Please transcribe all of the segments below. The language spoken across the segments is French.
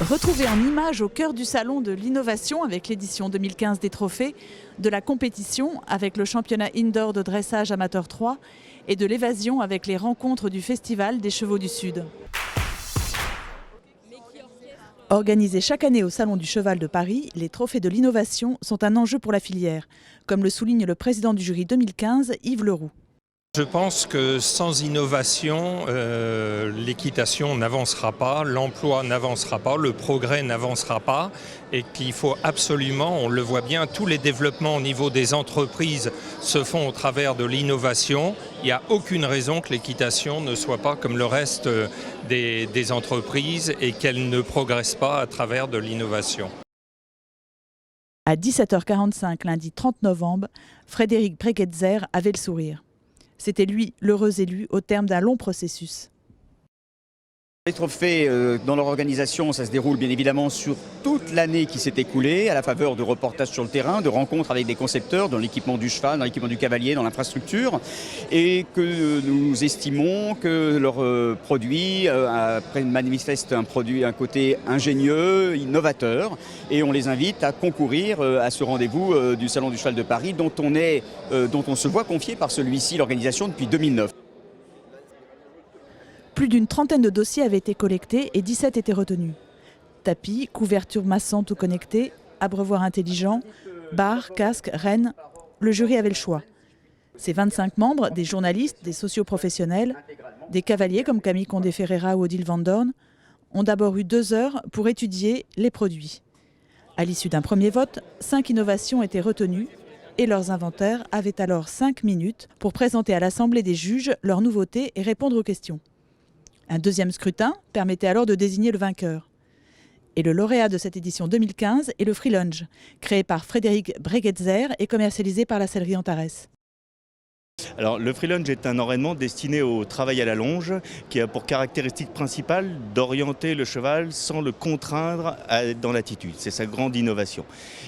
Retrouvez en images au cœur du salon de l'innovation avec l'édition 2015 des trophées, de la compétition avec le championnat indoor de dressage amateur 3 et de l'évasion avec les rencontres du Festival des Chevaux du Sud. Organisés chaque année au Salon du Cheval de Paris, les trophées de l'innovation sont un enjeu pour la filière, comme le souligne le président du jury 2015, Yves Leroux. Je pense que sans innovation, l'équitation n'avancera pas, l'emploi n'avancera pas, le progrès n'avancera pas et qu'il faut absolument, on le voit bien, tous les développements au niveau des entreprises se font au travers de l'innovation. Il n'y a aucune raison que l'équitation ne soit pas comme le reste des entreprises et qu'elle ne progresse pas à travers de l'innovation. À 17h45, lundi 30 novembre, Frédéric Breguetzer avait le sourire. C'était lui, l'heureux élu, au terme d'un long processus. Les trophées dans leur organisation, ça se déroule bien évidemment sur toute l'année qui s'est écoulée, à la faveur de reportages sur le terrain, de rencontres avec des concepteurs dans l'équipement du cheval, dans l'équipement du cavalier, dans l'infrastructure, et que nous estimons que leurs produits manifestent un côté ingénieux, innovateur, et on les invite à concourir à ce rendez-vous du Salon du Cheval de Paris, dont on se voit confier par celui-ci l'organisation depuis 2009. Plus d'une trentaine de dossiers avaient été collectés et 17 étaient retenus. Tapis, couverture massante ou connectée, abreuvoir intelligent, barres, casques, rênes, le jury avait le choix. Ces 25 membres, des journalistes, des socioprofessionnels, des cavaliers comme Camille Condé-Ferreira ou Odile Van Dorn, ont d'abord eu 2 heures pour étudier les produits. À l'issue d'un premier vote, 5 innovations étaient retenues et leurs inventaires avaient alors 5 minutes pour présenter à l'Assemblée des juges leurs nouveautés et répondre aux questions. Un deuxième scrutin permettait alors de désigner le vainqueur. Et le lauréat de cette édition 2015 est le Free Lunge, créé par Frédéric Breguetzer et commercialisé par la sellerie Antares. Alors, le free lunge est un entraînement destiné au travail à la longe qui a pour caractéristique principale d'orienter le cheval sans le contraindre à être dans l'attitude. C'est sa grande innovation.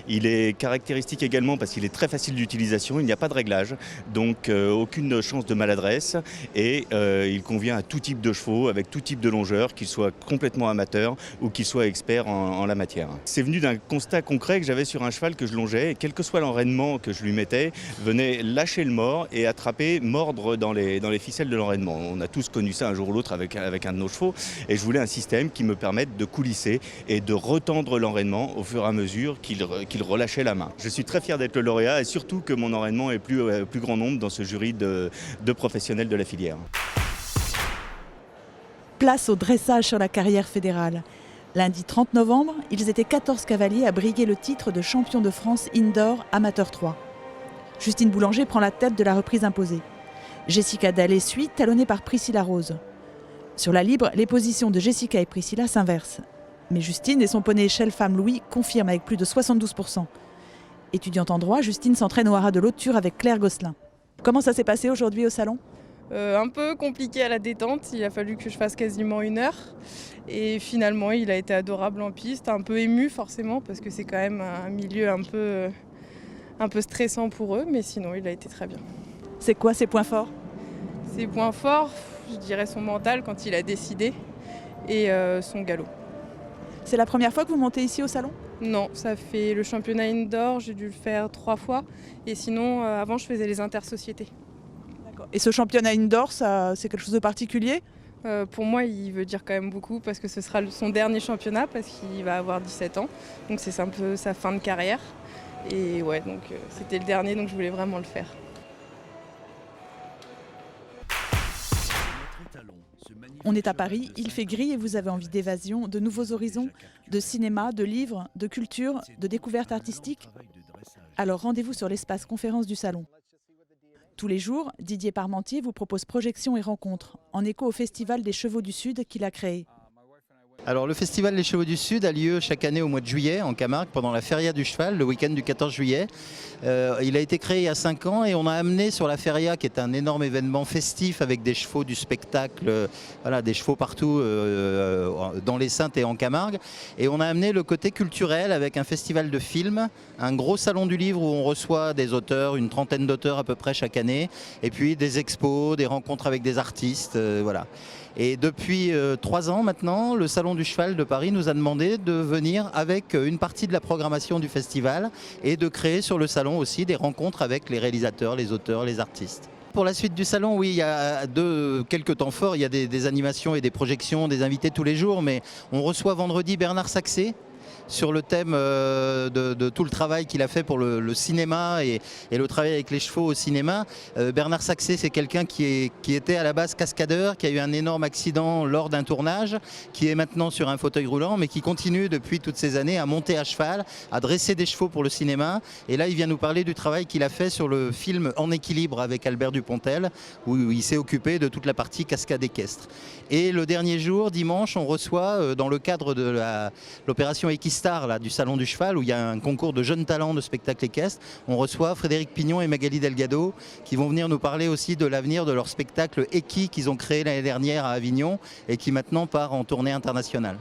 Il est caractéristique également parce qu'il est très facile d'utilisation, il n'y a pas de réglage, donc aucune chance de maladresse et il convient à tout type de chevaux, avec tout type de longeurs, qu'ils soient complètement amateurs ou qu'ils soient experts en la matière. C'est venu d'un constat concret que j'avais sur un cheval que je longeais et quel que soit l'enraînement que je lui mettais, venait lâcher le mors et attraper, mordre dans les ficelles de l'enraînement. On a tous connu ça un jour ou l'autre avec un de nos chevaux et je voulais un système qui me permette de coulisser et de retendre l'enraînement au fur et à mesure qu'il relâchait la main. Je suis très fier d'être le lauréat et surtout que mon enraînement est plus grand nombre dans ce jury de professionnels de la filière. Place au dressage sur la carrière fédérale. Lundi 30 novembre, ils étaient 14 cavaliers à briguer le titre de champion de France indoor amateur 3. Justine Boulanger prend la tête de la reprise imposée. Jessica Dallet suit, talonnée par Priscilla Rose. Sur la libre, les positions de Jessica et Priscilla s'inversent. Mais Justine et son poney échelle Femme Louis confirment avec plus de 72%. Étudiante en droit, Justine s'entraîne au haras de l'Auture avec Claire Gosselin. Comment ça s'est passé aujourd'hui au salon ? Un peu compliqué à la détente, il a fallu que je fasse quasiment 1 heure. Et finalement, il a été adorable en piste, un peu ému forcément, parce que c'est quand même un milieu un peu stressant pour eux, mais sinon il a été très bien. C'est quoi ses points forts ? Ses points forts, je dirais son mental quand il a décidé et son galop. C'est la première fois que vous montez ici au salon ? Non, ça fait le championnat indoor, j'ai dû le faire 3 fois et sinon avant je faisais les intersociétés. D'accord. Et ce championnat indoor, c'est quelque chose de particulier ? Pour moi, il veut dire quand même beaucoup parce que ce sera son dernier championnat parce qu'il va avoir 17 ans, donc c'est un peu sa fin de carrière. Et ouais, donc c'était le dernier, donc je voulais vraiment le faire. On est à Paris, il fait gris et vous avez envie d'évasion, de nouveaux horizons, de cinéma, de livres, de culture, de découvertes artistiques. Alors rendez-vous sur l'espace conférence du salon. Tous les jours, Didier Parmentier vous propose projections et rencontres, en écho au Festival des Chevaux du Sud qu'il a créé. Alors le Festival des Chevaux du Sud a lieu chaque année au mois de juillet en Camargue pendant la Feria du Cheval, le week-end du 14 juillet. Il a été créé il y a 5 ans et on a amené sur la Feria, qui est un énorme événement festif avec des chevaux, du spectacle, voilà, des chevaux partout dans les Saintes et en Camargue. Et on a amené le côté culturel avec un festival de films, un gros salon du livre où on reçoit des auteurs, une trentaine d'auteurs à peu près chaque année, et puis des expos, des rencontres avec des artistes, voilà. Et depuis 3 ans maintenant, le salon du cheval de Paris nous a demandé de venir avec une partie de la programmation du festival et de créer sur le salon aussi des rencontres avec les réalisateurs, les auteurs, les artistes. Pour la suite du salon, oui, il y a quelques temps forts, il y a des animations et des projections, des invités tous les jours, mais on reçoit vendredi Bernard Saxé sur le thème de tout le travail qu'il a fait pour le cinéma et le travail avec les chevaux au cinéma. Bernard Saxé, c'est quelqu'un qui était à la base cascadeur, qui a eu un énorme accident lors d'un tournage, qui est maintenant sur un fauteuil roulant, mais qui continue depuis toutes ces années à monter à cheval, à dresser des chevaux pour le cinéma. Et là, il vient nous parler du travail qu'il a fait sur le film En équilibre avec Albert Dupontel, où il s'est occupé de toute la partie cascade équestre. Et le dernier jour, dimanche, on reçoit, dans le cadre de l'opération Equistar, là, du Salon du Cheval, où il y a un concours de jeunes talents de spectacle équestre, on reçoit Frédéric Pignon et Magali Delgado qui vont venir nous parler aussi de l'avenir de leur spectacle Equi qu'ils ont créé l'année dernière à Avignon et qui maintenant part en tournée internationale.